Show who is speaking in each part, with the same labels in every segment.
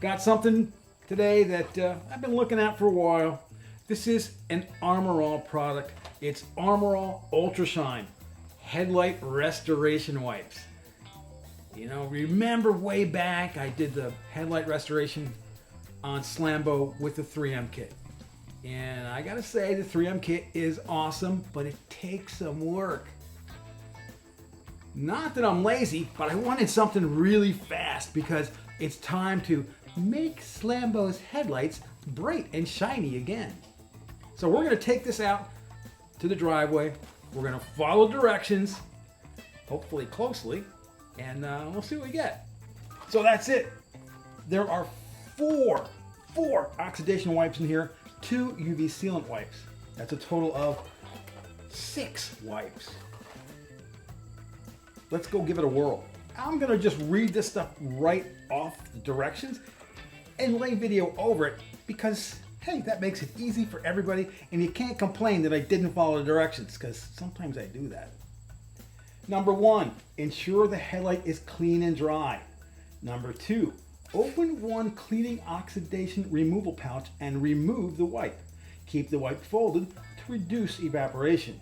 Speaker 1: Got something today that I've been looking at for a while. This is an Armor All product. It's Armor All Ultra Shine Headlight Restoration Wipes. You know, remember way back I did the headlight restoration on Slambo with the 3M kit. And I gotta say, the 3M kit is awesome, but it takes some work. Not that I'm lazy, but I wanted something really fast because it's time to make Slambo's headlights bright and shiny again. So we're gonna take this out to the driveway. We're gonna follow directions, hopefully closely, and we'll see what we get. So that's it. There are four oxidation wipes in here, 2 UV sealant wipes. That's a total of 6 wipes. Let's go give it a whirl. I'm gonna just read this stuff right off the directions and lay video over it because, hey, that makes it easy for everybody and you can't complain that I didn't follow the directions because sometimes I do that. Number 1, ensure the headlight is clean and dry. Number 2, open one cleaning oxidation removal pouch and remove the wipe. Keep the wipe folded to reduce evaporation.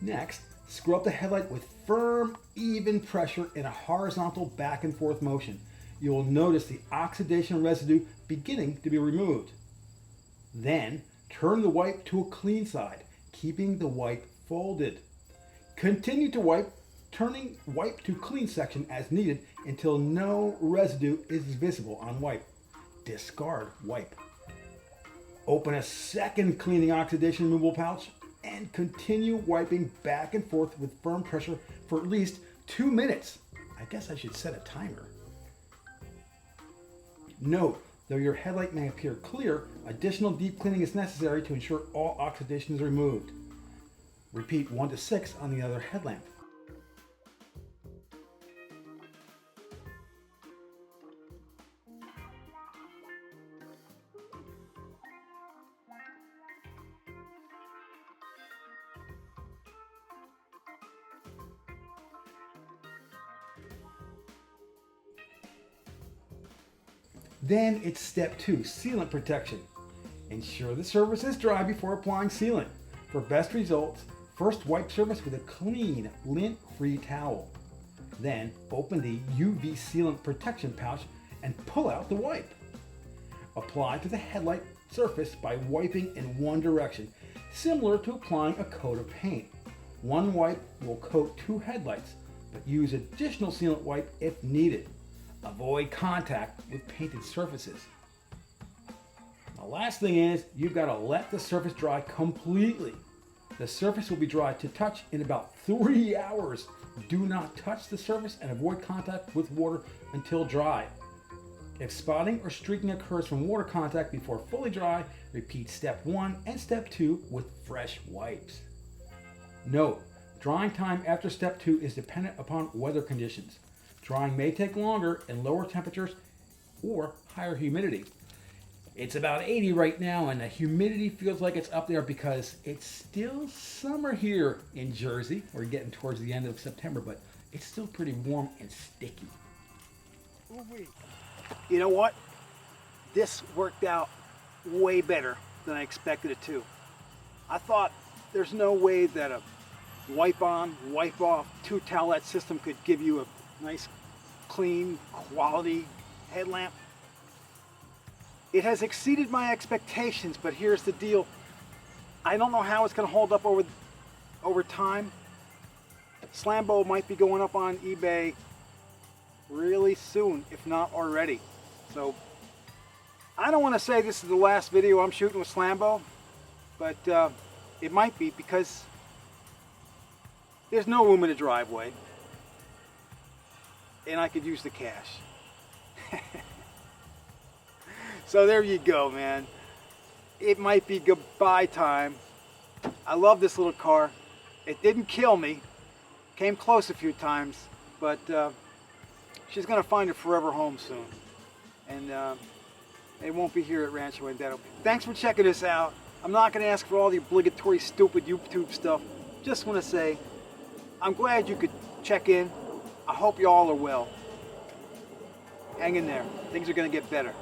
Speaker 1: Next, scrub the headlight with firm, even pressure in a horizontal back and forth motion. You will notice the oxidation residue beginning to be removed. Then, turn the wipe to a clean side, keeping the wipe folded. Continue to wipe, turning wipe to clean section as needed until no residue is visible on wipe. Discard wipe. Open a second cleaning oxidation removal pouch and continue wiping back and forth with firm pressure for at least 2 minutes. I guess I should set a timer. Note, though your headlight may appear clear, additional deep cleaning is necessary to ensure all oxidation is removed. Repeat 1 to 6 on the other headlamp. Then it's step 2, sealant protection. Ensure the surface is dry before applying sealant. For best results, first wipe surface with a clean, lint-free towel. Then open the UV sealant protection pouch and pull out the wipe. Apply to the headlight surface by wiping in one direction, similar to applying a coat of paint. One wipe will coat 2 headlights, but use additional sealant wipe if needed. Avoid contact with painted surfaces. The last thing is, you've got to let the surface dry completely. The surface will be dry to touch in about 3 hours. Do not touch the surface and avoid contact with water until dry. If spotting or streaking occurs from water contact before fully dry, repeat step 1 and step 2 with fresh wipes. Note, drying time after step 2 is dependent upon weather conditions. Drying may take longer in lower temperatures or higher humidity. It's about 80 right now and the humidity feels like it's up there because it's still summer here in Jersey. We're getting towards the end of September, but it's still pretty warm and sticky.
Speaker 2: You know what? This worked out way better than I expected it to. I thought there's no way that a wipe on, wipe off, 2 towelette system could give you a nice, clean, quality headlamp. It has exceeded my expectations, but here's the deal. I don't know how it's going to hold up over time. Slambo might be going up on eBay really soon, if not already. So I don't want to say this is the last video I'm shooting with Slambo, but it might be because there's no room in the driveway and I could use the cash. So there you go, man. It might be goodbye time. I love this little car. It didn't kill me. Came close a few times, but she's gonna find a forever home soon. And it won't be here at Rancho Vendetto. Thanks for checking this out. I'm not gonna ask for all the obligatory stupid YouTube stuff. Just wanna say, I'm glad you could check in. I hope you all are well. Hang in there. Things are going to get better.